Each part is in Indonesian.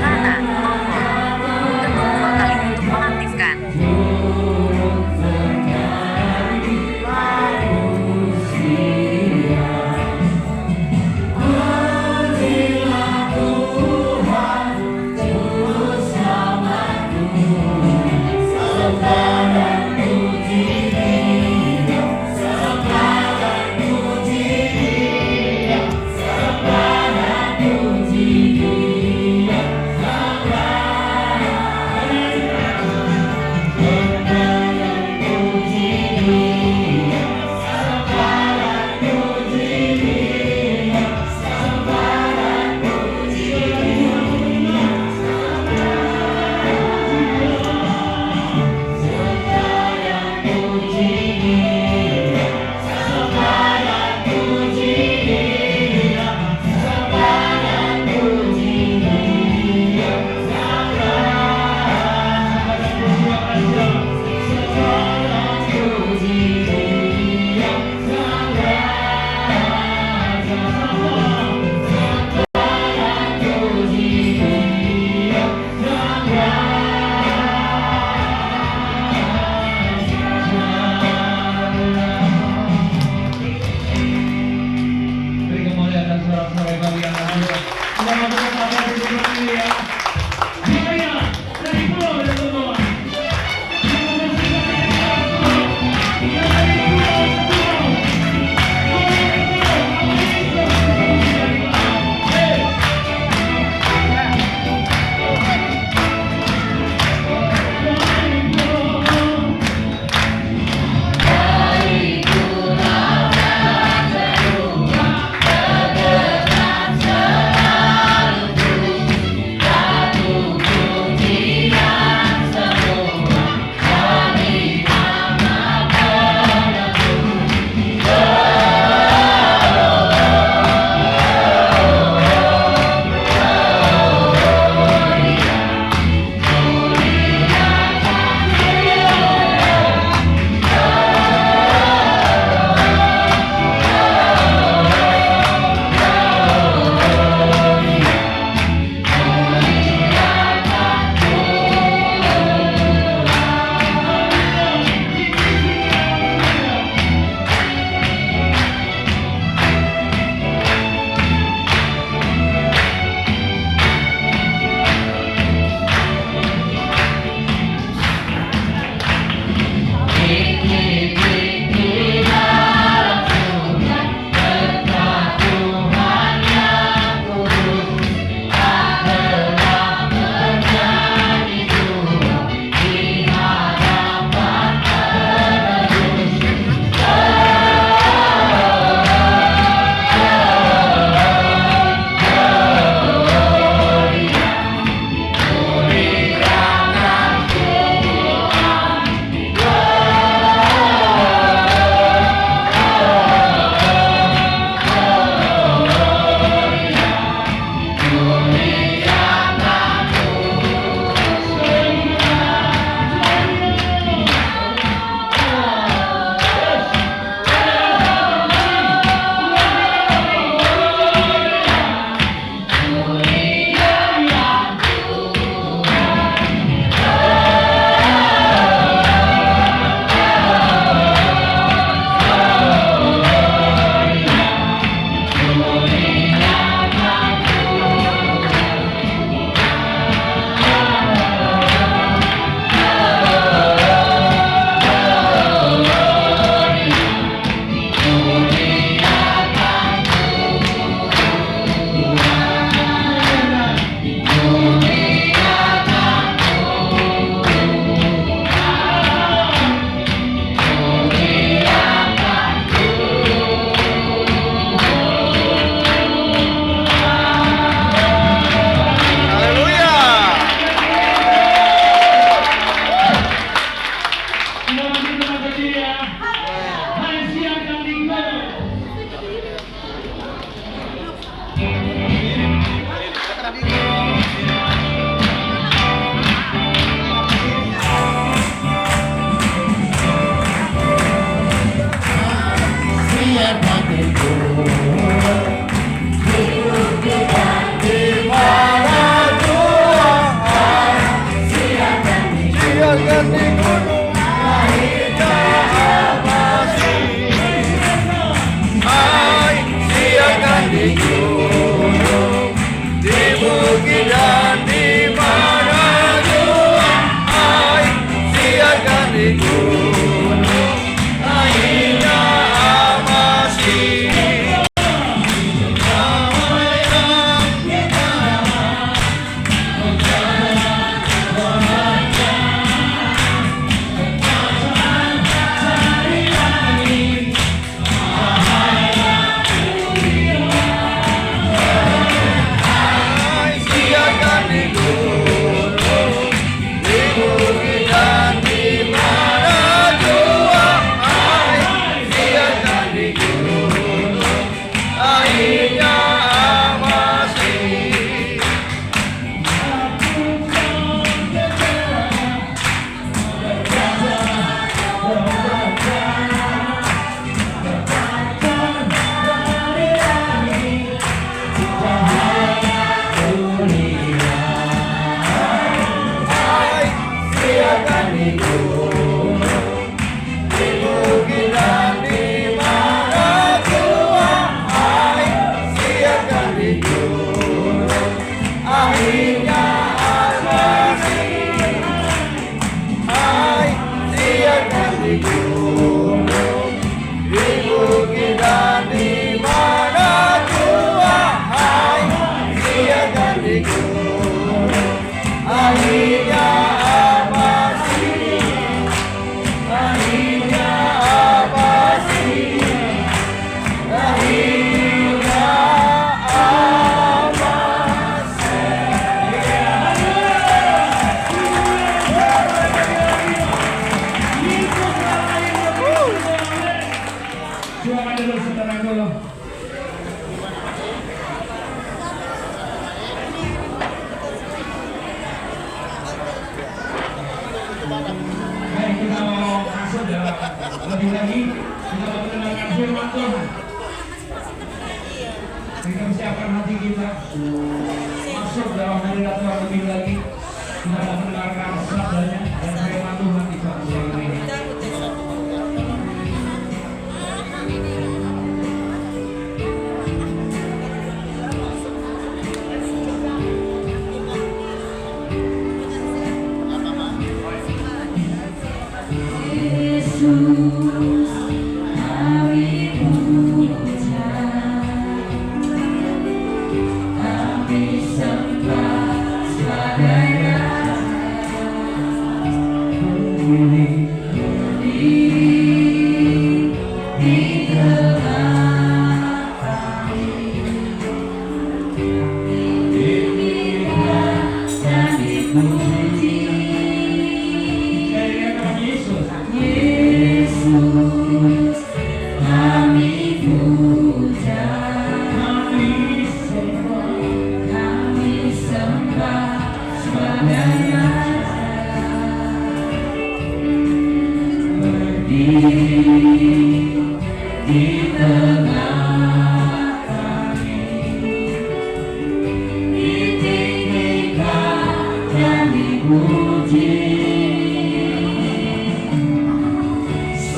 Mana? Tombol. Ketuk 2 kali untuk mengaktifkan. hatiku. Akhirnya apa sih? Akhirnya apa sih? Akhirnya apa Silakan dulu, sebentar dulu. Baik, kita mau masuk lebih lagi. Kita mau mendengarkan firman Tuhan. Kita siapkan hati kita masuk dalam hadirat Tuhan lebih lagi. Kita mau mendengarkan sabdanya dan firman Tuhan di satu siang ini.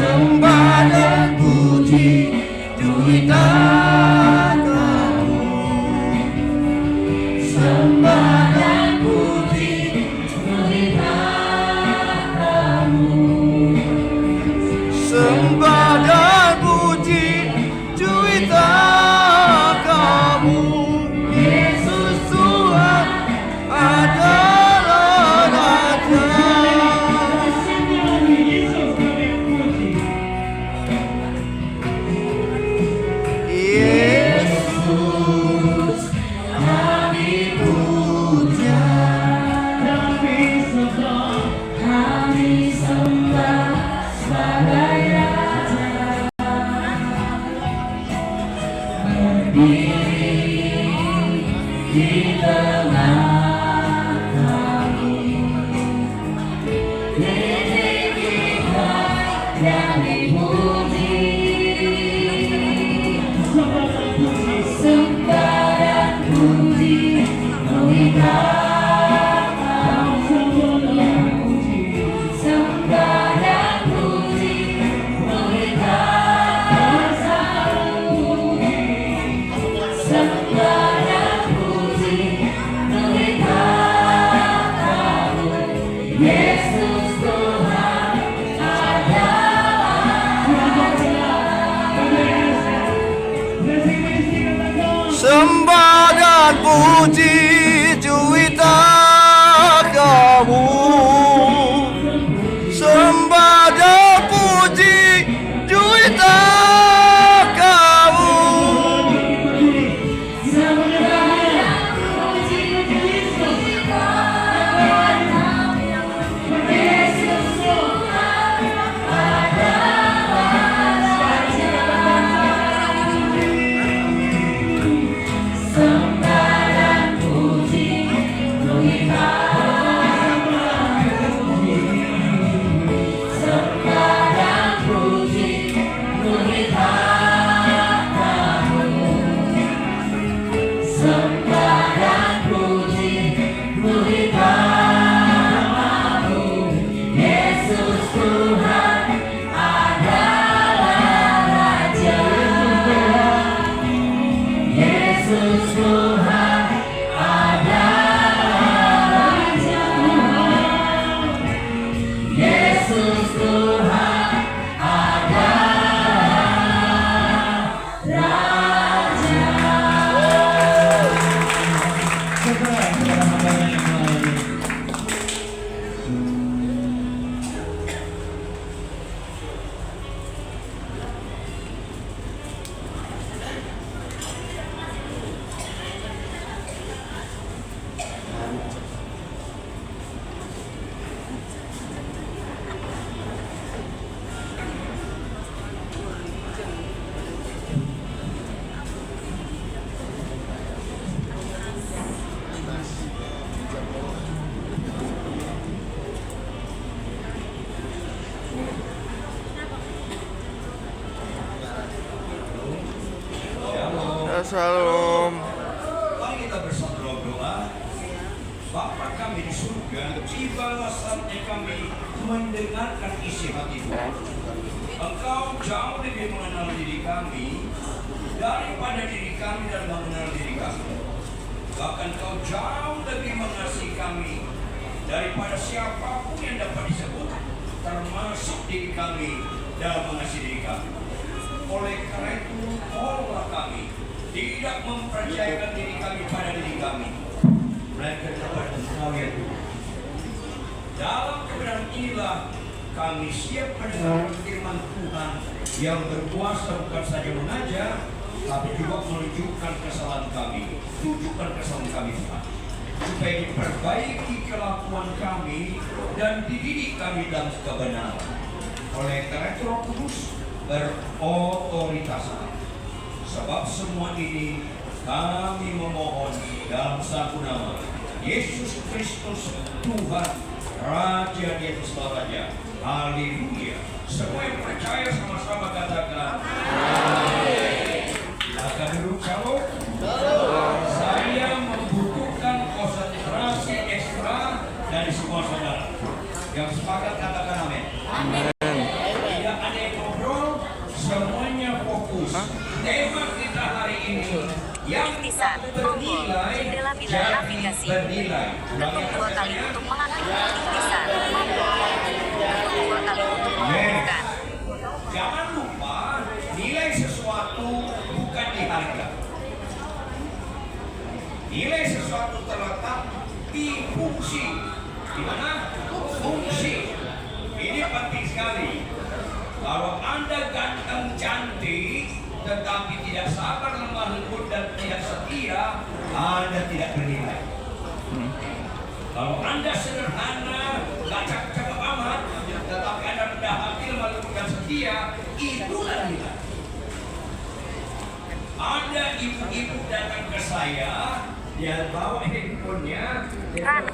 sembah dan puji duitan kamu, sembah dan puji duitan kamu, sembah dan puji duitan kamu. Yesus Tuhan adalah Raja. Yesus kami puja, kami sembah sebagai Raja. Berdiri di tengah kami, ditinggikan dan dipuji. Sembah dan puji duitan kamu, sembah dan puji duitan kamu, sembah dan puji duitan kamu. Yesus Tuhan adalah sembah dan puji duitan kamu, sembah dan puji duitan kamu, sembah dan puji duitan kamu. Yesus Tuhan adalah Raja. Sembah dan puji duitan kamu, sembah dan puji duitan kamu, sembah dan puji duitan kamu. Yesus Tuhan adalah Raja. Yesus Tuhan adalah Raja. Yesus Tuhan adalah Raja. saudara yang lain. Shalom. Mari kita bersatu dalam doa. Bapa kami di surga, tibalah saatnya kami mendengarkan isi hati-Mu. Engkau jauh lebih mengenal diri kami daripada diri kami dan mengenal diri kami. Bahkan Engkau jauh lebih mengasihi kami daripada siapapun yang dapat disebut, termasuk diri kami dalam mengasihi diri kami. Oleh karena itu, tolonglah kami tidak mempercayakan diri kami pada diri kami, melainkan kepada Engkau yang Tuhan. Dalam kebenaran inilah kami siap mendengar firman Tuhan yang berkuasa bukan saja mengajar, tapi juga menunjukkan kesalahan kami, tunjukkan kesalahan kami Tuhan, supaya diperbaiki kelakuan kami dan dididik kami dalam kebenaran. Oleh karena itu Roh Kudus berotoritas. Sebab semua ini kami memohon dalam satu nama, Yesus Kristus Tuhan, Raja di atas raja. Haleluya. Semua yang percaya sama-sama katakan amin. Silakan duduk. Shalom. Saya membutuhkan konsentrasi ekstra dari semua saudara. Yang sepakat katakan amin. Tidak ada yang ngobrol, semuanya fokus. Tema kita hari ini yang bernilai jadi bernilai. Ketuk 2 kali untuk mengaktifkan ikhtisan. Ketuk 2 kali untuk mengaktifkan. Jangan lupa nilai sesuatu bukan di harga. Nilai sesuatu terletak di fungsi. Di mana? Fungsi. Ini penting sekali. Kalau Anda ganteng cantik tetapi tidak sabar, lemah lembut dan tidak setia, Anda tidak bernilai. Kalau Anda sederhana, gak cakep amat, tetapi Anda rendah hati, lemah lembut dan setia, itulah nilai. Ada ibu-ibu datang ke saya, dia bawa handphonenya, dia